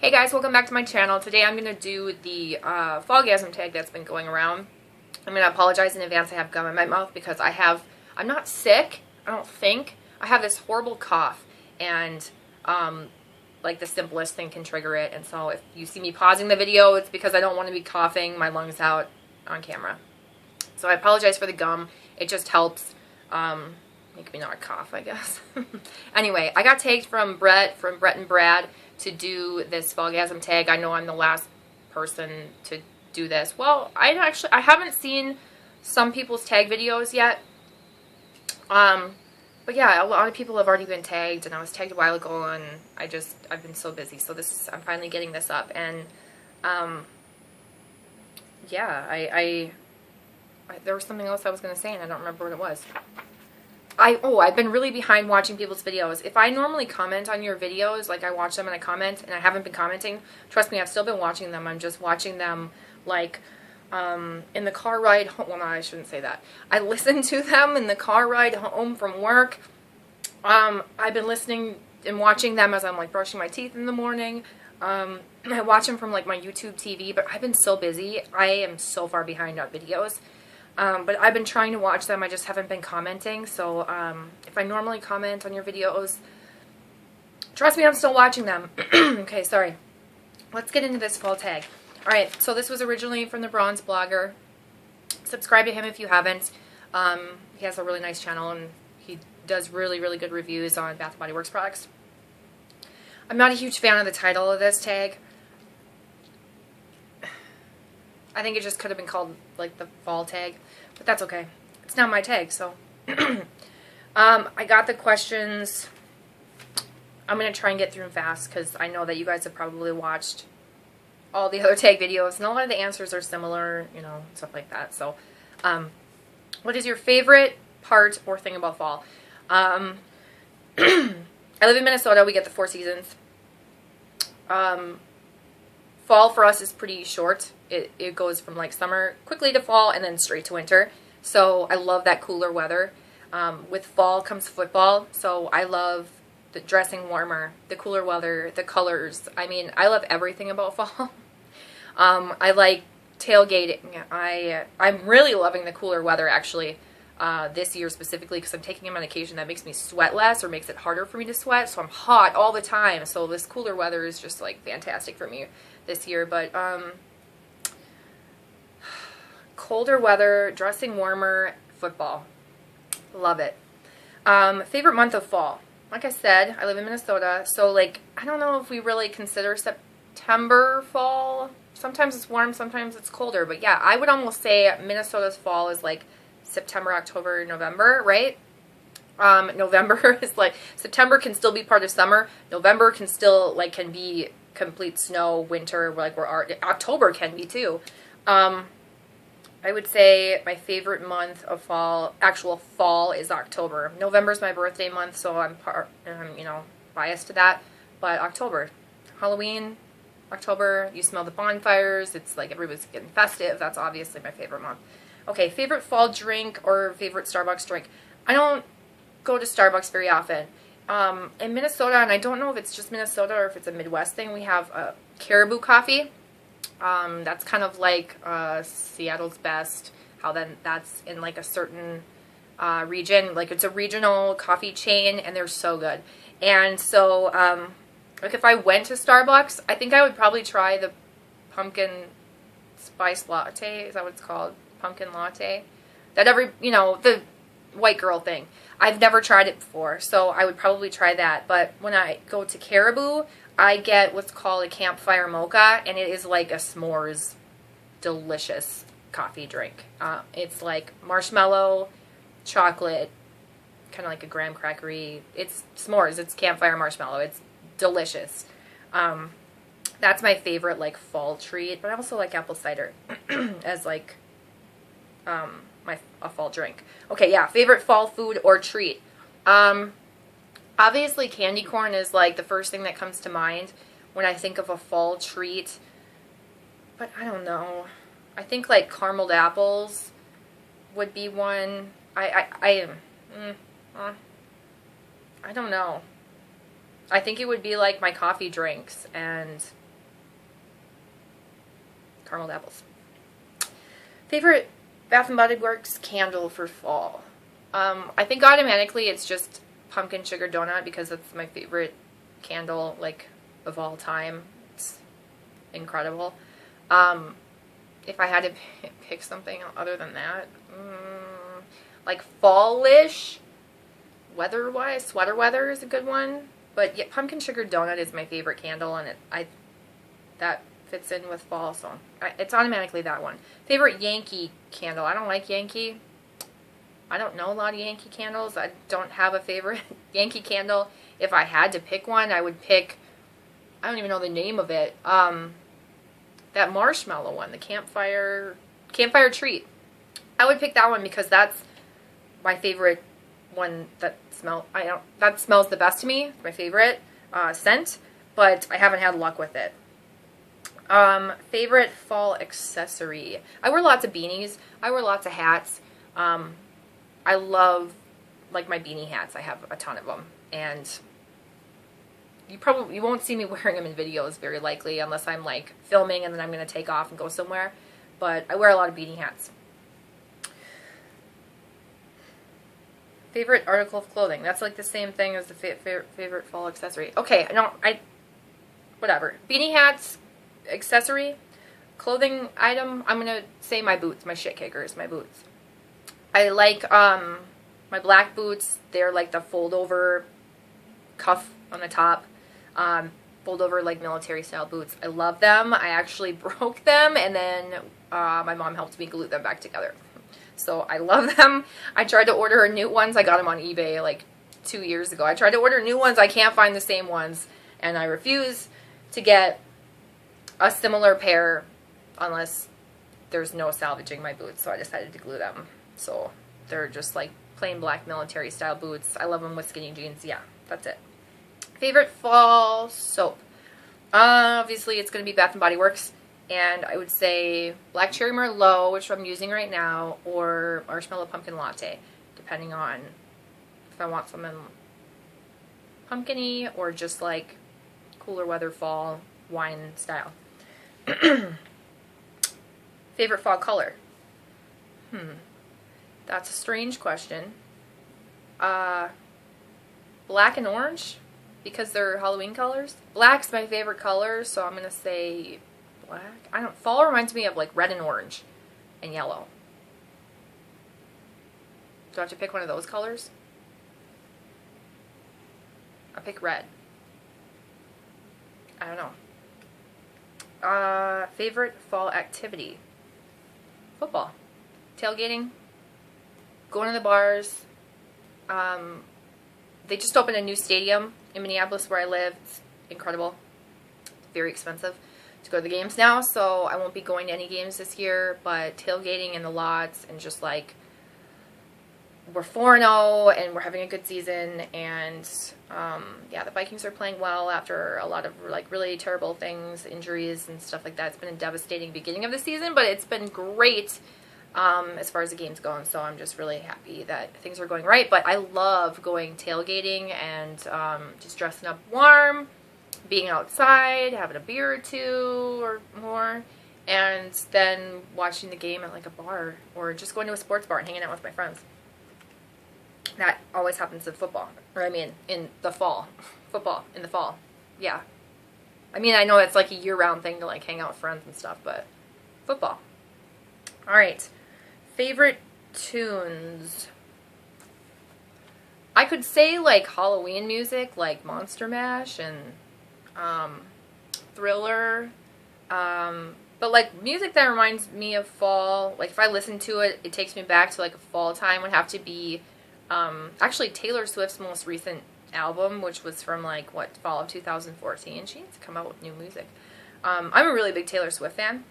Hey guys, welcome back to my channel. Today I'm going to do the Fallgasm Tag that's been going around. I'm going to apologize in advance. I have gum in my mouth because I'm not sick, I don't think. I have this horrible cough and like the simplest thing can trigger it. And so if you see me pausing the video, it's because I don't want to be coughing my lungs out on camera. So I apologize for the gum. It just helps make me not cough, I guess. Anyway, I got tagged from Brett and Brad to do this Fallgasm Tag. I know I'm the last person to do this. Well, I haven't seen some people's tag videos yet. But yeah, a lot of people have already been tagged, and I was tagged a while ago, and I've been so busy. So I'm finally getting this up, and yeah, there was something else I was going to say, and I don't remember what it was. I've been really behind watching people's videos. If I normally comment on your videos, like I watch them and I comment, and I haven't been commenting, trust me, I've still been watching them. I'm just watching them like in the car ride home. Well, no, I shouldn't say that. I listen to them in the car ride home from work. I've been listening and watching them as I'm like brushing my teeth in the morning. I watch them from like my YouTube TV, but I've been so busy. I am so far behind on videos. But I've been trying to watch them, I just haven't been commenting, so if I normally comment on your videos, trust me, I'm still watching them. Okay, sorry. Let's get into this fall tag. Alright, so this was originally from the BronzeBlogger. Subscribe to him if you haven't. He has a really nice channel, and he does really, really good reviews on Bath & Body Works products. I'm not a huge fan of the title of this tag. I think it just could have been called, like, the fall tag, but that's okay. It's not my tag, so. I got the questions. I'm going to try and get through them fast, because I know that you guys have probably watched all the other tag videos, and a lot of the answers are similar, you know, stuff like that. So, what is your favorite part or thing about fall? I live in Minnesota. We get the 4 seasons. Fall for us is pretty short. It goes from like summer quickly to fall and then straight to winter. So I love that cooler weather. With fall comes football. So I love the dressing warmer, the cooler weather, the colors. I mean, I love everything about fall. I like tailgating. I'm really loving the cooler weather actually this year specifically because I'm taking a medication that makes me sweat less or makes it harder for me to sweat. So I'm hot all the time. So this cooler weather is just like fantastic for me this year. But colder weather, dressing warmer, football. Love it. Favorite month of fall. Like I said, I live in Minnesota, so like I don't know if we really consider September fall. Sometimes it's warm, sometimes it's colder, but yeah, I would almost say Minnesota's fall is like September, October, November, right? November is like, September can still be part of summer. November can still like can be complete snow, winter, like October can be too. I would say my favorite month of fall, actual fall, is October. November's my birthday month, so I'm you know, biased to that. But October, Halloween, October, you smell the bonfires. It's like everybody's getting festive. That's obviously my favorite month. Okay, favorite fall drink or favorite Starbucks drink. I don't go to Starbucks very often. In Minnesota, and I don't know if it's just Minnesota or if it's a Midwest thing, we have Caribou coffee. That's kind of like Seattle's Best, how then that's in like a certain region, like it's a regional coffee chain, and they're so good. And so like if I went to Starbucks, I think I would probably try the pumpkin spice latte. Is that what it's called? Pumpkin latte? That you know, the white girl thing. I've never tried it before, so I would probably try that. But when I go to Caribou, I get what's called a campfire mocha, and it is like a s'mores delicious coffee drink. It's like marshmallow, chocolate, kind of like a graham crackery. It's s'mores. It's campfire marshmallow. It's delicious. That's my favorite like fall treat, but I also like apple cider as like a fall drink. Okay, yeah, favorite fall food or treat. Obviously, candy corn is like the first thing that comes to mind when I think of a fall treat. But I don't know. I think like carameled apples would be one. I don't know. I think it would be like my coffee drinks and caramel apples. Favorite Bath & Body Works candle for fall. I think automatically it's just pumpkin sugar donut because it's my favorite candle, like, of all time. It's incredible. If I had to pick something other than that, like fallish, weather-wise, sweater weather is a good one. But yeah, pumpkin sugar donut is my favorite candle, and that fits in with fall, so it's automatically that one. Favorite Yankee candle. I don't like Yankee. I don't know a lot of Yankee candles. I don't have a favorite Yankee candle. If I had to pick one, I would pick, I don't even know the name of it, that marshmallow one, the campfire treat. I would pick that one because that's my favorite one that smells the best to me. It's my favorite scent, but I haven't had luck with it. Favorite fall accessory. I wear lots of beanies. I wear lots of hats. I love, like, my beanie hats. I have a ton of them, and you won't see me wearing them in videos very likely unless I'm, like, filming and then I'm going to take off and go somewhere, but I wear a lot of beanie hats. Favorite article of clothing. That's, like, the same thing as the favorite fall accessory. Okay, whatever. Beanie hats, accessory, clothing item, I'm going to say my boots, my shit kickers, my boots. I like my black boots. They're like the fold-over cuff on the top. Fold-over, like, military-style boots. I love them. I actually broke them, and then my mom helped me glue them back together. So I love them. I tried to order new ones. I got them on eBay like 2 years ago. I tried to order new ones. I can't find the same ones, and I refuse to get a similar pair unless there's no salvaging my boots. So I decided to glue them. So they're just like plain black military style boots. I love them with skinny jeans. Yeah, that's it. Favorite fall soap. Obviously it's going to be Bath & Body Works. And I would say Black Cherry Merlot, which I'm using right now, or Marshmallow Pumpkin Latte, depending on if I want something pumpkin-y or just like cooler weather fall wine style. Favorite fall color? That's a strange question. Black and orange, because they're Halloween colors. Black's my favorite color, so I'm going to say black. Fall reminds me of like red and orange and yellow. Do I have to pick one of those colors? I'll pick red. I don't know. Favorite fall activity? Football. Tailgating. Going to the bars. They just opened a new stadium in Minneapolis where I live. It's incredible. It's very expensive to go to the games now, so I won't be going to any games this year, but tailgating in the lots and just like, we're 4-0 and we're having a good season, and yeah, the Vikings are playing well after a lot of like really terrible things, injuries and stuff like that. It's been a devastating beginning of the season, but it's been great as far as the game's going, so I'm just really happy that things are going right. But I love going tailgating and just dressing up warm, being outside, having a beer or two or more, and then watching the game at like a bar or just going to a sports bar and hanging out with my friends. That always happens in football, or I mean in the fall. Football in the fall, yeah. I mean, I know it's like a year-round thing to like hang out with friends and stuff, but football. All right, favorite tunes. I could say like Halloween music, like Monster Mash and Thriller, but like music that reminds me of fall, like if I listen to it, it takes me back to like a fall time, would have to be actually Taylor Swift's most recent album, which was from like fall of 2014. She needs to come out with new music. I'm a really big Taylor Swift fan.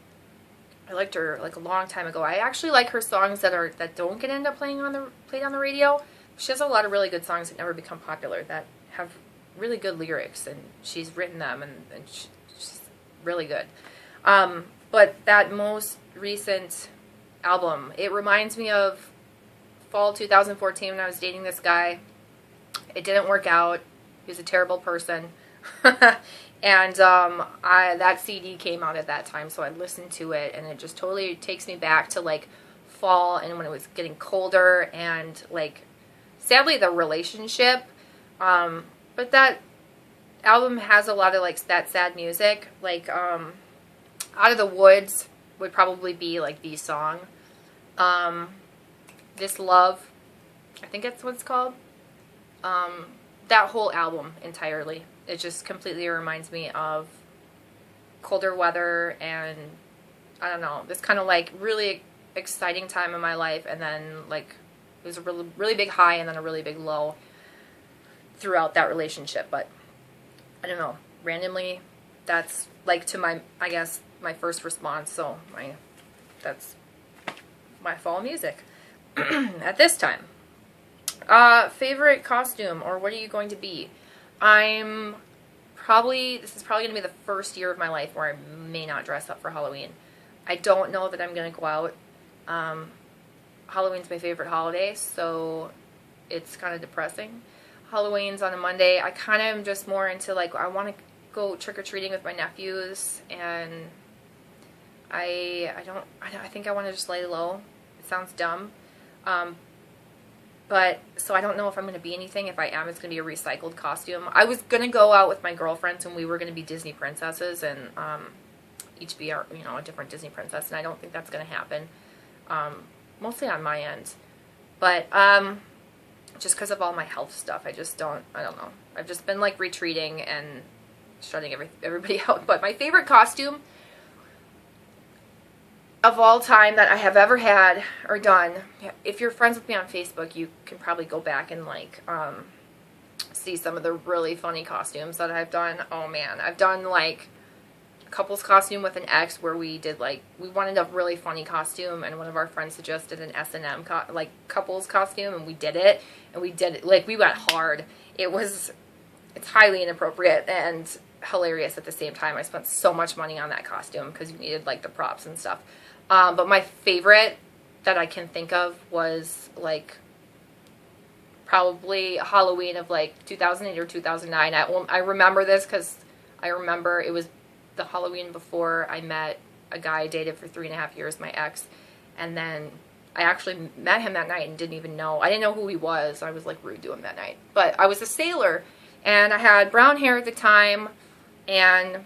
I liked her like a long time ago. I actually like her songs that don't get end up played on the radio. She has a lot of really good songs that never become popular that have really good lyrics, and she's written them, and she's really good. But that most recent album, it reminds me of fall 2014 when I was dating this guy. It didn't work out. He was a terrible person. And that CD came out at that time, so I listened to it, and it just totally takes me back to like fall and when it was getting colder, and like sadly the relationship. But that album has a lot of like that sad music. Like Out of the Woods would probably be like the song. This Love, I think that's what it's called. That whole album entirely. It just completely reminds me of colder weather and, I don't know, this kind of like really exciting time in my life, and then like it was a really, really big high and then a really big low throughout that relationship. But I don't know, randomly that's like to my, I guess, my first response. So that's my fall music at this time. Favorite costume, or what are you going to be? This is probably going to be the first year of my life where I may not dress up for Halloween. I don't know that I'm going to go out. Halloween's my favorite holiday, so it's kind of depressing. Halloween's on a Monday. I kind of am just more into like, I want to go trick-or-treating with my nephews, and I think I want to just lay low. It sounds dumb. But, so I don't know if I'm going to be anything. If I am, it's going to be a recycled costume. I was going to go out with my girlfriends, and we were going to be Disney princesses, and each be a different Disney princess, and I don't think that's going to happen. Mostly on my end. But, just because of all my health stuff, I don't know. I've just been, like, retreating and shutting everybody out. But my favorite costume of all time that I have ever had or done, if you're friends with me on Facebook, you can probably go back and like see some of the really funny costumes that I've done. Oh man, I've done like a couple's costume with an ex where we wanted a really funny costume, and one of our friends suggested an S&M couple's costume, and we did it like we went hard. It's highly inappropriate and hilarious at the same time. I spent so much money on that costume because you needed like the props and stuff. But my favorite that I can think of was like probably Halloween of like 2008 or 2009. I remember this because I remember it was the Halloween before I met a guy I dated for 3.5 years, my ex, and then I actually met him that night and didn't even know. I didn't know who he was. I was like rude to him that night. But I was a sailor, and I had brown hair at the time, and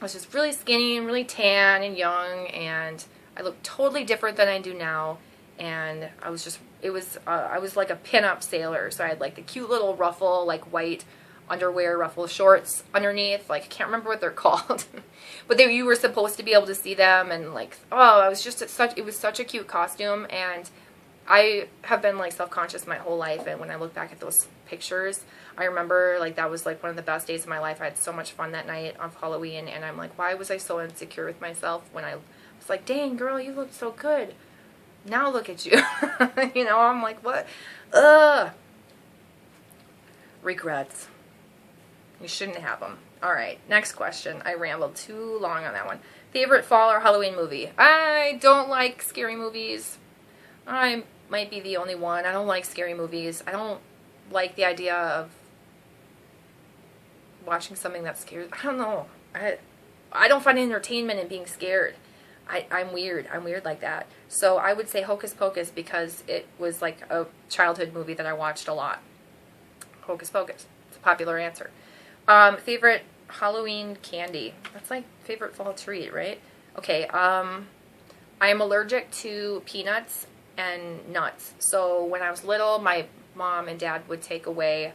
I was just really skinny and really tan and young, and I looked totally different than I do now. And I was like a pin-up sailor, so I had like the cute little ruffle, like white underwear ruffle shorts underneath. Like I can't remember what they're called, but you were supposed to be able to see them, and like it was such a cute costume. And I have been like self-conscious my whole life, and when I look back at those pictures, I remember like that was like one of the best days of my life. I had so much fun that night of Halloween, and I'm like, why was I so insecure with myself when I was like, dang girl, you look so good. Now look at you. I'm like, what? Regrets. You shouldn't have them. Alright, next question. I rambled too long on that one. Favorite fall or Halloween movie? I don't like scary movies. I might be the only one. I don't like scary movies. I don't like the idea of watching something that scares. I don't know. I don't find entertainment in being scared. I'm weird. I'm weird like that. So I would say Hocus Pocus because it was like a childhood movie that I watched a lot. Hocus Pocus. It's a popular answer. Favorite Halloween candy. That's like favorite fall treat, right? Okay. I am allergic to peanuts and nuts. So when I was little, my mom and dad would take away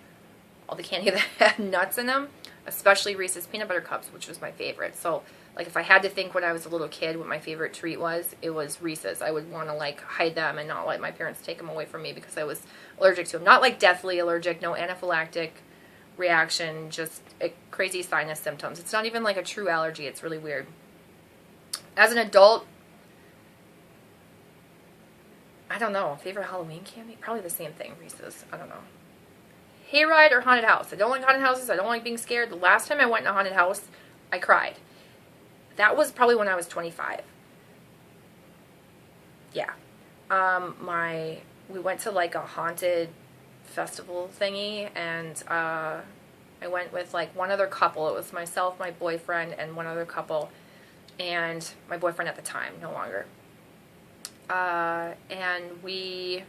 all the candy that had nuts in them, especially Reese's Peanut Butter Cups, which was my favorite. So like if I had to think when I was a little kid what my favorite treat was, it was Reese's. I would want to like hide them and not let my parents take them away from me because I was allergic to them. Not like deathly allergic, no anaphylactic reaction, just crazy sinus symptoms. It's not even like a true allergy. It's really weird. As an adult, I don't know. Favorite Halloween candy? Probably the same thing, Reese's. I don't know. Hayride or haunted house? I don't like haunted houses. I don't like being scared. The last time I went in a haunted house, I cried. That was probably when I was 25. Yeah. We went to like a haunted festival thingy, and I I went with like one other couple. It was myself, my boyfriend, and one other couple. And my boyfriend at the time, no longer. And we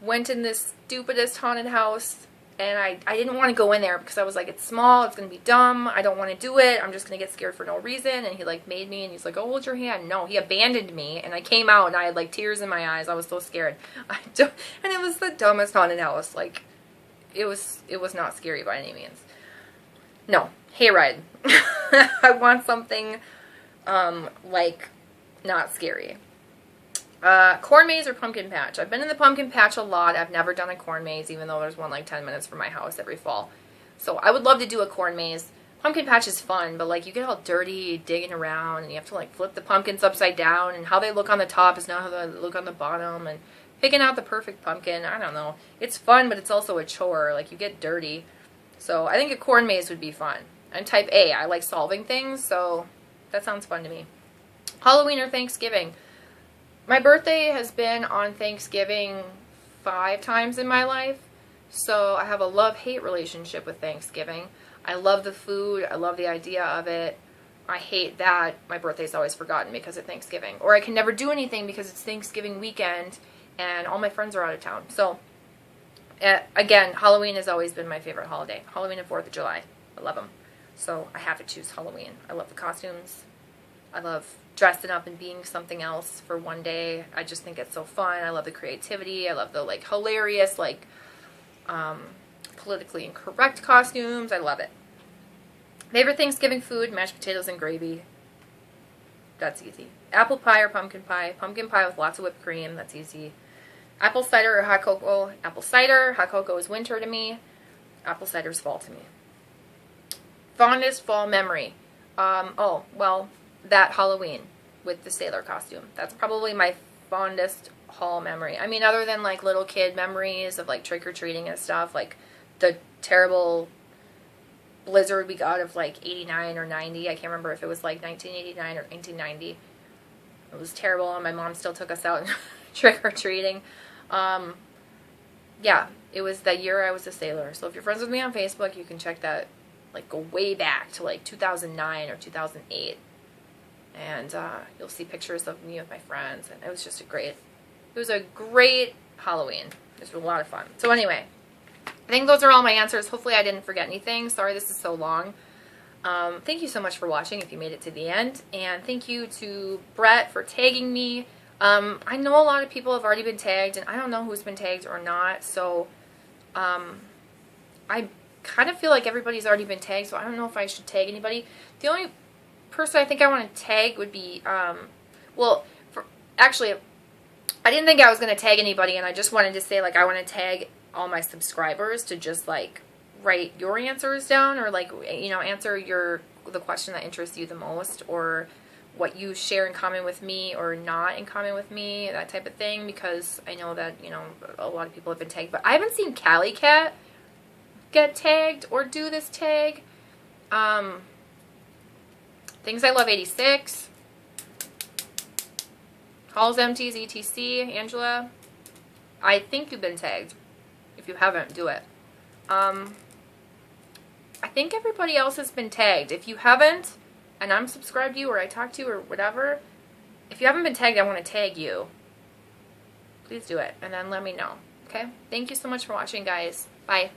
went in this stupidest haunted house. And I didn't want to go in there because I was like, it's small, it's going to be dumb, I don't want to do it, I'm just going to get scared for no reason. And he like made me, and he's like, oh, hold your hand. No, he abandoned me, and I came out and I had like tears in my eyes. I was so scared. And it was the dumbest haunted house. Like, it was not scary by any means. No, hayride. I want something like not scary. Corn maze or pumpkin patch? I've been in the pumpkin patch a lot. I've never done a corn maze, even though there's one like 10 minutes from my house every fall. So I would love to do a corn maze. Pumpkin patch is fun, but like you get all dirty digging around, and you have to like flip the pumpkins upside down, and how they look on the top is not how they look on the bottom, and picking out the perfect pumpkin, I don't know. It's fun, but it's also a chore. Like, you get dirty. So I think a corn maze would be fun. I'm type A. I like solving things, so that sounds fun to me. Halloween or Thanksgiving? My birthday has been on Thanksgiving 5 times in my life, so I have a love-hate relationship with Thanksgiving. I love the food. I love the idea of it. I hate that my birthday's always forgotten because of Thanksgiving. Or I can never do anything because it's Thanksgiving weekend and all my friends are out of town. So, again, Halloween has always been my favorite holiday. Halloween and 4th of July. I love them. So I have to choose Halloween. I love the costumes. I love dressing up and being something else for one day. I just think it's so fun. I love the creativity. I love the like hilarious, like politically incorrect costumes. I love it. Favorite Thanksgiving food? Mashed potatoes and gravy. That's easy. Apple pie or pumpkin pie? Pumpkin pie with lots of whipped cream. That's easy. Apple cider or hot cocoa? Apple cider. Hot cocoa is winter to me. Apple cider is fall to me. Fondest fall memory? Oh, well, that Halloween with the sailor costume. That's probably my fondest fall memory. I mean, other than like little kid memories of like trick-or-treating and stuff, like the terrible blizzard we got of like 89 or 90. I can't remember if it was like 1989 or 1990. It was terrible, and my mom still took us out trick-or-treating. Yeah, it was the year I was a sailor. So if you're friends with me on Facebook, you can check that, like, go way back to like 2009 or 2008. And you'll see pictures of me with my friends, and it was just it was a great Halloween. It was a lot of fun. So anyway, I think those are all my answers. Hopefully I didn't forget anything. Sorry this is so long. Thank you so much for watching if you made it to the end. And thank you to Brett for tagging me. I know a lot of people have already been tagged, and I don't know who's been tagged or not. So I kind of feel like everybody's already been tagged, so I don't know if I should tag anybody. The only person I think I want to tag would be, actually, I didn't think I was going to tag anybody, and I just wanted to say, like, I want to tag all my subscribers to just, like, write your answers down, or, like, you know, answer the question that interests you the most, or what you share in common with me or not in common with me, that type of thing, because I know that, you know, a lot of people have been tagged, but I haven't seen Calliecatt get tagged or do this tag. Things I Love 86, Halls Empties, etc. Angela, I think you've been tagged. If you haven't, do it. I think everybody else has been tagged. If you haven't, and I'm subscribed to you, or I talked to you, or whatever, if you haven't been tagged, I want to tag you. Please do it, and then let me know. Okay? Thank you so much for watching, guys. Bye.